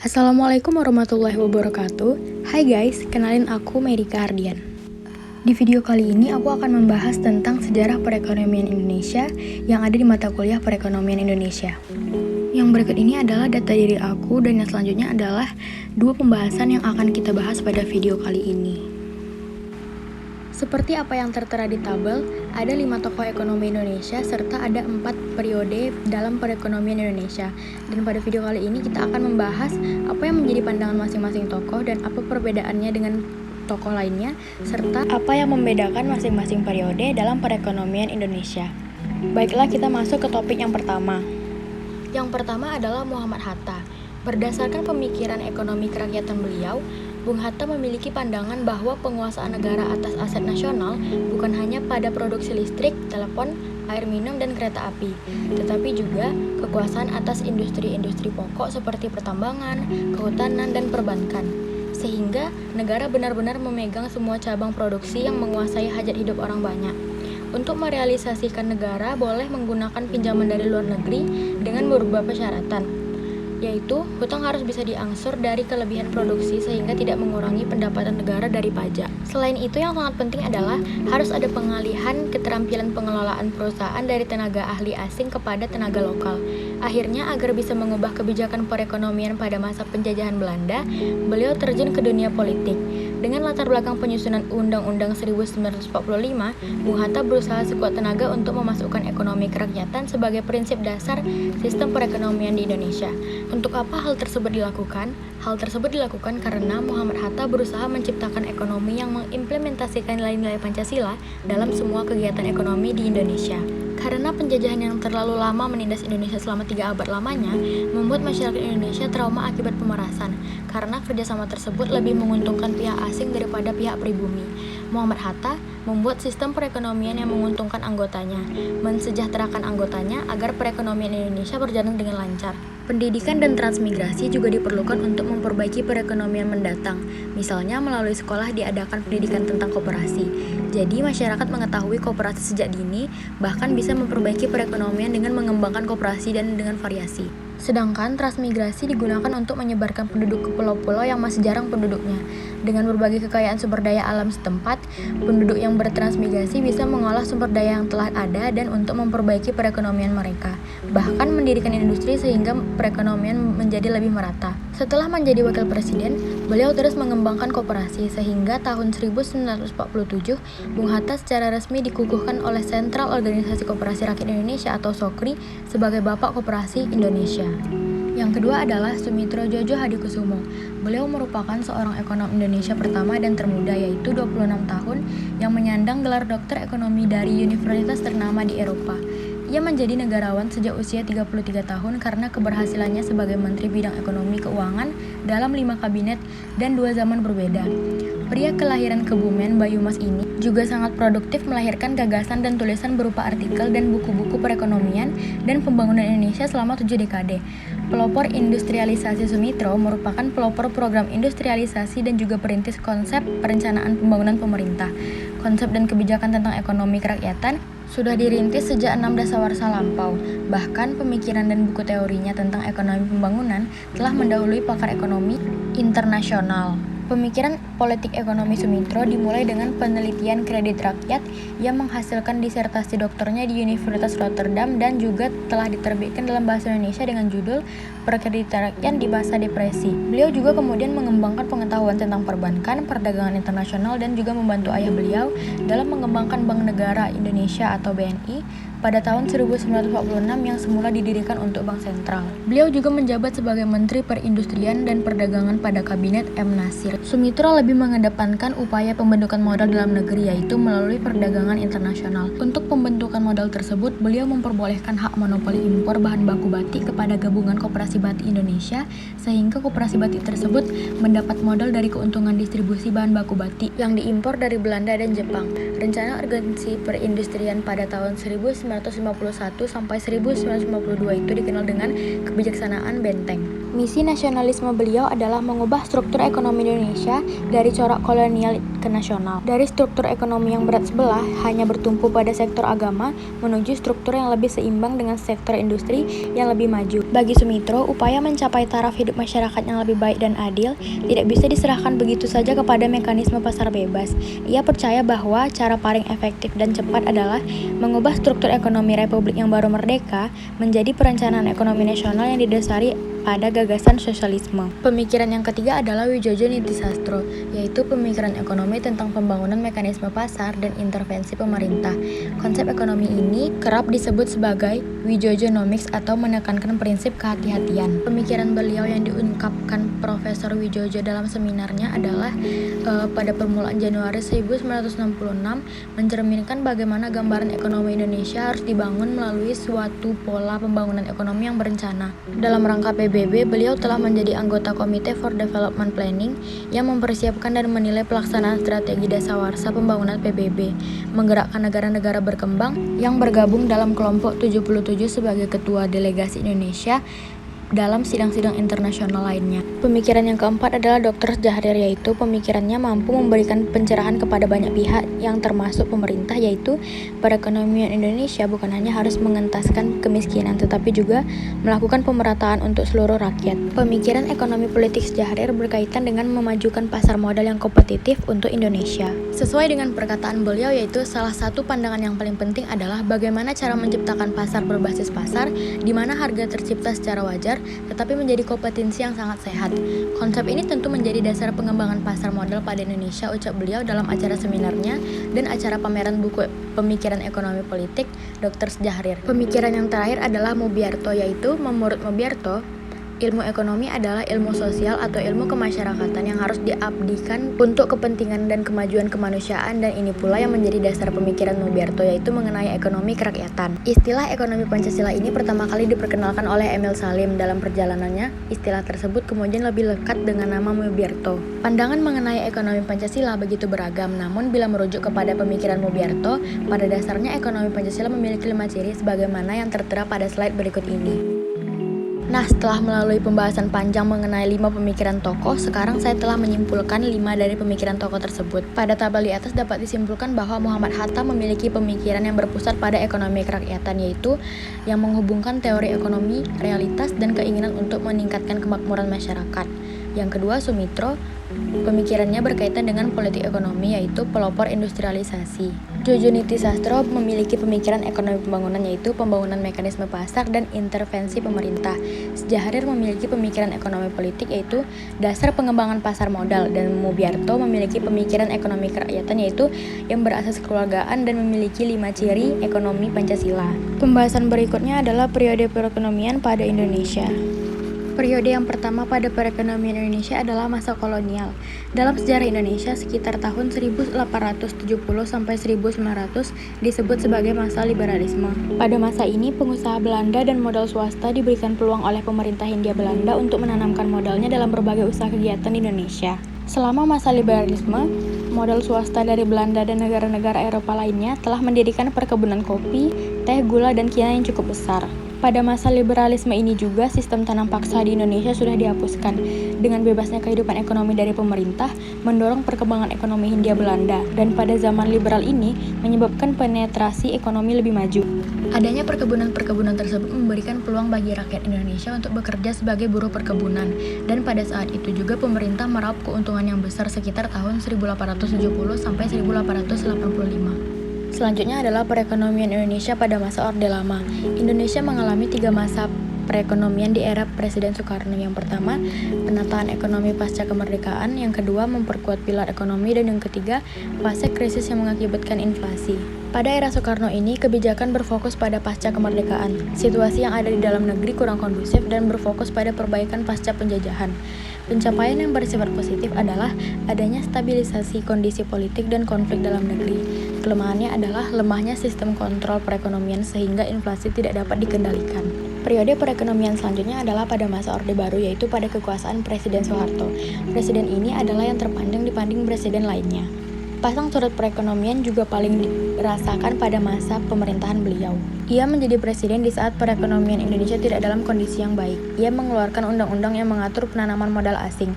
Assalamualaikum warahmatullahi wabarakatuh. Hai guys, kenalin aku Merika Ardian. Di video kali ini aku akan membahas tentang sejarah perekonomian Indonesia yang ada di mata kuliah perekonomian Indonesia. Yang berikut ini adalah data diri aku dan yang selanjutnya adalah dua pembahasan yang akan kita bahas pada video kali ini. Seperti apa yang tertera di tabel, ada 5 tokoh ekonomi Indonesia serta ada 4 periode dalam perekonomian Indonesia. Dan pada video kali ini kita akan membahas apa yang menjadi pandangan masing-masing tokoh dan apa perbedaannya dengan tokoh lainnya, serta apa yang membedakan masing-masing periode dalam perekonomian Indonesia. Baiklah, kita masuk ke topik yang pertama. Yang pertama adalah Muhammad Hatta. Berdasarkan pemikiran ekonomi kerakyatan beliau, Bung Hatta memiliki pandangan bahwa penguasaan negara atas aset nasional bukan hanya pada produksi listrik, telepon, air minum, dan kereta api, tetapi juga kekuasaan atas industri-industri pokok seperti pertambangan, kehutanan, dan perbankan. Sehingga negara benar-benar memegang semua cabang produksi yang menguasai hajat hidup orang banyak. Untuk merealisasikan negara boleh menggunakan pinjaman dari luar negeri dengan beberapa persyaratan, yaitu hutang harus bisa diangsur dari kelebihan produksi sehingga tidak mengurangi pendapatan negara dari pajak. Selain itu, yang sangat penting adalah harus ada pengalihan keterampilan pengelolaan perusahaan dari tenaga ahli asing kepada tenaga lokal. Akhirnya, agar bisa mengubah kebijakan perekonomian pada masa penjajahan Belanda, beliau terjun ke dunia politik. Dengan latar belakang penyusunan Undang-Undang 1945, Bung Hatta berusaha sekuat tenaga untuk memasukkan ekonomi kerakyatan sebagai prinsip dasar sistem perekonomian di Indonesia. Untuk apa hal tersebut dilakukan? Hal tersebut dilakukan karena Muhammad Hatta berusaha menciptakan ekonomi yang mengimplementasikan nilai-nilai Pancasila dalam semua kegiatan ekonomi di Indonesia. Karena penjajahan yang terlalu lama menindas Indonesia selama 3 abad lamanya, membuat masyarakat Indonesia trauma akibat pemerasan, karena kerjasama tersebut lebih menguntungkan pihak asing daripada pihak pribumi. Muhammad Hatta membuat sistem perekonomian yang menguntungkan anggotanya, mensejahterakan anggotanya agar perekonomian Indonesia berjalan dengan lancar. Pendidikan dan transmigrasi juga diperlukan untuk memperbaiki perekonomian mendatang, misalnya melalui sekolah diadakan pendidikan tentang koperasi. Jadi masyarakat mengetahui koperasi sejak dini, bahkan bisa memperbaiki perekonomian dengan mengembangkan koperasi dan dengan variasi. Sedangkan transmigrasi digunakan untuk menyebarkan penduduk ke pulau-pulau yang masih jarang penduduknya. Dengan berbagai kekayaan sumber daya alam setempat, penduduk yang bertransmigrasi bisa mengolah sumber daya yang telah ada dan untuk memperbaiki perekonomian mereka, bahkan mendirikan industri sehingga perekonomian menjadi lebih merata. Setelah menjadi wakil presiden, beliau terus mengembangkan koperasi sehingga tahun 1947, Bung Hatta secara resmi dikukuhkan oleh Sentral Organisasi Koperasi Rakyat Indonesia atau SOKRI sebagai Bapak Koperasi Indonesia. Yang kedua adalah Sumitro Djojo Hadikusumo. Beliau merupakan seorang ekonom Indonesia pertama dan termuda, yaitu 26 tahun, yang menyandang gelar dokter ekonomi dari universitas ternama di Eropa. Ia menjadi negarawan sejak usia 33 tahun karena keberhasilannya sebagai Menteri Bidang Ekonomi Keuangan dalam 5 kabinet dan 2 zaman berbeda. Pria kelahiran Kebumen, Bayumas ini juga sangat produktif melahirkan gagasan dan tulisan berupa artikel dan buku-buku perekonomian dan pembangunan Indonesia selama 7 dekade. Pelopor industrialisasi Sumitro merupakan pelopor program industrialisasi dan juga perintis konsep perencanaan pembangunan pemerintah. Konsep dan kebijakan tentang ekonomi kerakyatan sudah dirintis sejak 6 dasawarsa lampau. Bahkan pemikiran dan buku teorinya tentang ekonomi pembangunan telah mendahului pakar ekonomi internasional. Pemikiran politik ekonomi Sumitro dimulai dengan penelitian kredit rakyat yang menghasilkan disertasi doktornya di Universitas Rotterdam dan juga telah diterbitkan dalam bahasa Indonesia dengan judul Perkreditan Rakyat di Masa Depresi. Beliau juga kemudian mengembangkan pengetahuan tentang perbankan, perdagangan internasional dan juga membantu ayah beliau dalam mengembangkan Bank Negara Indonesia atau BNI pada tahun 1946 yang semula didirikan untuk Bank Sentral. Beliau juga menjabat sebagai Menteri Perindustrian dan Perdagangan pada Kabinet M. Nasir. Sumitro lebih mengedepankan upaya pembentukan modal dalam negeri, yaitu melalui perdagangan internasional. Untuk pembentukan modal tersebut, beliau memperbolehkan hak monopoli impor bahan baku batik kepada Gabungan Koperasi Batik Indonesia, sehingga koperasi batik tersebut mendapat modal dari keuntungan distribusi bahan baku batik yang diimpor dari Belanda dan Jepang. Rencana Organisasi Perindustrian pada tahun 1951 sampai 1952 itu dikenal dengan Kebijaksanaan Benteng. Misi nasionalisme beliau adalah mengubah struktur ekonomi Indonesia dari corak kolonial ke nasional. Dari struktur ekonomi yang berat sebelah, hanya bertumpu pada sektor agama, menuju struktur yang lebih seimbang dengan sektor industri yang lebih maju. Bagi Sumitro, upaya mencapai taraf hidup masyarakat yang lebih baik dan adil tidak bisa diserahkan begitu saja kepada mekanisme pasar bebas. Ia percaya bahwa cara paling efektif dan cepat adalah mengubah struktur ekonomi Republik yang baru merdeka menjadi perencanaan ekonomi nasional yang didasari pada gagasan sosialisme. Pemikiran yang ketiga adalah Widjojo Nitisastro, yaitu pemikiran ekonomi tentang pembangunan mekanisme pasar dan intervensi pemerintah. Konsep ekonomi ini kerap disebut sebagai Widjojonomics atau menekankan prinsip kehati-hatian. Pemikiran beliau yang diungkapkan Profesor Widjojo dalam seminarnya adalah pada permulaan Januari 1966 mencerminkan bagaimana gambaran ekonomi Indonesia harus dibangun melalui suatu pola pembangunan ekonomi yang berencana. Dalam rangka PBB, beliau telah menjadi anggota Komite for Development Planning yang mempersiapkan dan menilai pelaksanaan strategi dasawarsa pembangunan PBB, menggerakkan negara-negara berkembang yang bergabung dalam kelompok 77 sebagai ketua delegasi Indonesia dalam sidang-sidang internasional lainnya. Pemikiran yang keempat adalah Dr. Sjahrir, yaitu pemikirannya mampu memberikan pencerahan kepada banyak pihak yang termasuk pemerintah, yaitu perekonomian Indonesia bukan hanya harus mengentaskan kemiskinan tetapi juga melakukan pemerataan untuk seluruh rakyat. Pemikiran ekonomi politik Sjahrir berkaitan dengan memajukan pasar modal yang kompetitif untuk Indonesia. Sesuai dengan perkataan beliau, yaitu salah satu pandangan yang paling penting adalah bagaimana cara menciptakan pasar berbasis pasar di mana harga tercipta secara wajar tetapi menjadi kompetensi yang sangat sehat. Konsep ini tentu menjadi dasar pengembangan pasar modal pada Indonesia, ucap beliau dalam acara seminarnya dan acara pameran buku pemikiran ekonomi politik Dr. Sjahrir. Pemikiran yang terakhir adalah Mubyarto, yaitu menurut Mubyarto, ilmu ekonomi adalah ilmu sosial atau ilmu kemasyarakatan yang harus diabdikan untuk kepentingan dan kemajuan kemanusiaan, dan ini pula yang menjadi dasar pemikiran Mubyarto, yaitu mengenai ekonomi kerakyatan. Istilah ekonomi Pancasila ini pertama kali diperkenalkan oleh Emil Salim. Dalam perjalanannya, istilah tersebut kemudian lebih lekat dengan nama Mubyarto. Pandangan mengenai ekonomi Pancasila begitu beragam, namun bila merujuk kepada pemikiran Mubyarto, pada dasarnya ekonomi Pancasila memiliki 5 ciri sebagaimana yang tertera pada slide berikut ini. Nah, setelah melalui pembahasan panjang mengenai 5 pemikiran tokoh, sekarang saya telah menyimpulkan 5 dari pemikiran tokoh tersebut. Pada tabel di atas dapat disimpulkan bahwa Muhammad Hatta memiliki pemikiran yang berpusat pada ekonomi kerakyatan, yaitu yang menghubungkan teori ekonomi, realitas, dan keinginan untuk meningkatkan kemakmuran masyarakat. Yang kedua, Sumitro, pemikirannya berkaitan dengan politik ekonomi, yaitu pelopor industrialisasi. Widjojo Nitisastro memiliki pemikiran ekonomi pembangunan, yaitu pembangunan mekanisme pasar dan intervensi pemerintah. Sjahrir memiliki pemikiran ekonomi politik, yaitu dasar pengembangan pasar modal, dan Mubyarto memiliki pemikiran ekonomi kerakyatan, yaitu yang berasas kekeluargaan dan memiliki 5 ciri ekonomi Pancasila. Pembahasan berikutnya adalah periode perekonomian pada Indonesia. Periode yang pertama pada perekonomian Indonesia adalah masa kolonial. Dalam sejarah Indonesia, sekitar tahun 1870 sampai 1900 disebut sebagai masa liberalisme. Pada masa ini, pengusaha Belanda dan modal swasta diberikan peluang oleh pemerintah Hindia Belanda untuk menanamkan modalnya dalam berbagai usaha kegiatan di Indonesia. Selama masa liberalisme, modal swasta dari Belanda dan negara-negara Eropa lainnya telah mendirikan perkebunan kopi, teh, gula, dan kina yang cukup besar. Pada masa liberalisme ini juga, sistem tanam paksa di Indonesia sudah dihapuskan. Dengan bebasnya kehidupan ekonomi dari pemerintah, mendorong perkembangan ekonomi Hindia Belanda, dan pada zaman liberal ini menyebabkan penetrasi ekonomi lebih maju. Adanya perkebunan-perkebunan tersebut memberikan peluang bagi rakyat Indonesia untuk bekerja sebagai buruh perkebunan, dan pada saat itu juga pemerintah meraup keuntungan yang besar sekitar tahun 1870 sampai 1885. Selanjutnya adalah perekonomian Indonesia pada masa Orde Lama. Indonesia mengalami 3 masa perekonomian di era Presiden Soekarno. Yang pertama, penataan ekonomi pasca kemerdekaan. Yang kedua, memperkuat pilar ekonomi. Dan yang ketiga, fase krisis yang mengakibatkan inflasi. Pada era Soekarno ini, kebijakan berfokus pada pasca kemerdekaan. Situasi yang ada di dalam negeri kurang kondusif dan berfokus pada perbaikan pasca penjajahan. Pencapaian yang bersifat positif adalah adanya stabilisasi kondisi politik dan konflik dalam negeri. Kelemahannya adalah lemahnya sistem kontrol perekonomian sehingga inflasi tidak dapat dikendalikan. Periode perekonomian selanjutnya adalah pada masa Orde Baru, yaitu pada kekuasaan Presiden Soeharto. Presiden ini adalah yang terpanjang dibanding presiden lainnya. Pasang surut perekonomian juga paling dirasakan pada masa pemerintahan beliau. Ia menjadi presiden di saat perekonomian Indonesia tidak dalam kondisi yang baik. Ia mengeluarkan undang-undang yang mengatur penanaman modal asing.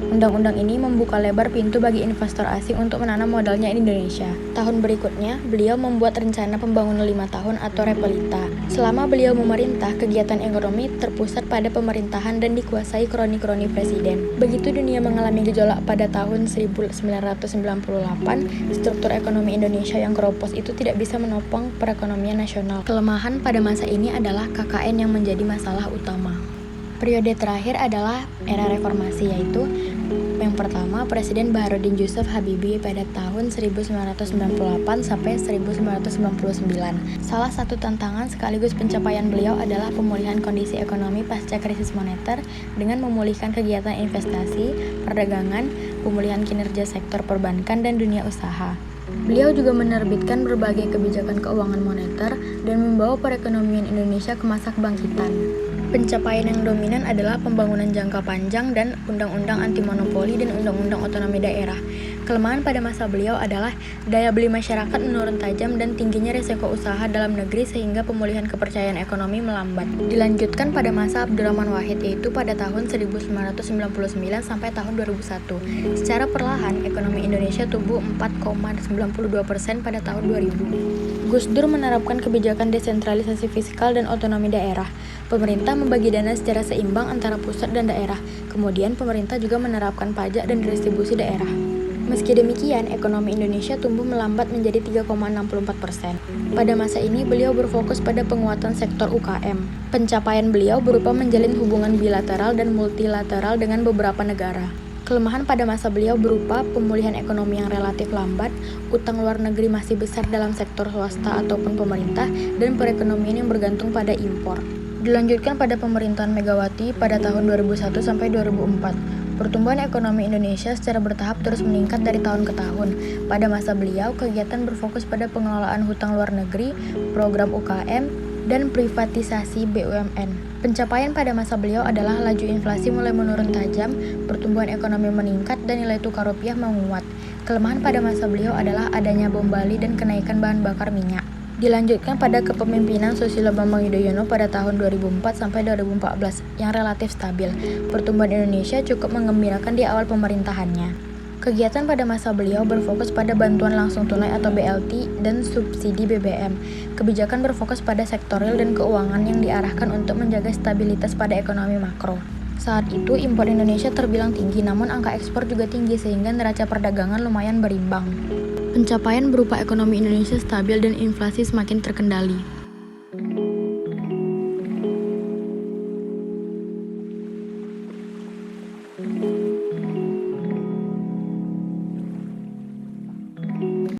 Undang-undang ini membuka lebar pintu bagi investor asing untuk menanam modalnya di Indonesia. Tahun berikutnya, beliau membuat rencana pembangunan 5 tahun atau Repelita. Selama beliau memerintah, kegiatan ekonomi terpusat pada pemerintahan dan dikuasai kroni-kroni presiden. Begitu dunia mengalami gejolak pada tahun 1998, struktur ekonomi Indonesia yang keropos itu tidak bisa menopang perekonomian nasional. Kelemahan pada masa ini adalah KKN yang menjadi masalah utama. Periode terakhir adalah era reformasi, yaitu yang pertama Presiden Baharudin Yusuf Habibie pada tahun 1998 sampai 1999. Salah satu tantangan sekaligus pencapaian beliau adalah pemulihan kondisi ekonomi pasca krisis moneter dengan memulihkan kegiatan investasi, perdagangan, pemulihan kinerja sektor perbankan dan dunia usaha. Beliau juga menerbitkan berbagai kebijakan keuangan moneter dan membawa perekonomian Indonesia ke masa kebangkitan. Pencapaian yang dominan adalah pembangunan jangka panjang dan undang-undang anti monopoli dan undang-undang otonomi daerah. Kelemahan pada masa beliau adalah daya beli masyarakat menurun tajam dan tingginya risiko usaha dalam negeri sehingga pemulihan kepercayaan ekonomi melambat. Dilanjutkan pada masa Abdurrahman Wahid, yaitu pada tahun 1999 sampai tahun 2001. Secara perlahan, ekonomi Indonesia tumbuh 4,92% pada tahun 2000. Gus Dur menerapkan kebijakan desentralisasi fiskal dan otonomi daerah. Pemerintah membagi dana secara seimbang antara pusat dan daerah. Kemudian pemerintah juga menerapkan pajak dan distribusi daerah. Meski demikian, ekonomi Indonesia tumbuh melambat menjadi 3,64%. Pada masa ini, beliau berfokus pada penguatan sektor UKM. Pencapaian beliau berupa menjalin hubungan bilateral dan multilateral dengan beberapa negara. Kelemahan pada masa beliau berupa pemulihan ekonomi yang relatif lambat, utang luar negeri masih besar dalam sektor swasta ataupun pemerintah, dan perekonomian yang bergantung pada impor. Dilanjutkan pada pemerintahan Megawati pada tahun 2001 sampai 2004. Pertumbuhan ekonomi Indonesia secara bertahap terus meningkat dari tahun ke tahun. Pada masa beliau, kegiatan berfokus pada pengelolaan hutang luar negeri, program UKM, dan privatisasi BUMN. Pencapaian pada masa beliau adalah laju inflasi mulai menurun tajam, pertumbuhan ekonomi meningkat, dan nilai tukar rupiah menguat. Kelemahan pada masa beliau adalah adanya bom Bali dan kenaikan bahan bakar minyak. Dilanjutkan pada kepemimpinan Susilo Bambang Yudhoyono pada tahun 2004 sampai 2014 yang relatif stabil. Pertumbuhan Indonesia cukup menggembirakan di awal pemerintahannya. Kegiatan pada masa beliau berfokus pada bantuan langsung tunai atau BLT dan subsidi BBM. Kebijakan berfokus pada sektor real dan keuangan yang diarahkan untuk menjaga stabilitas pada ekonomi makro. Saat itu impor Indonesia terbilang tinggi, namun angka ekspor juga tinggi sehingga neraca perdagangan lumayan berimbang. Pencapaian berupa ekonomi Indonesia stabil dan inflasi semakin terkendali.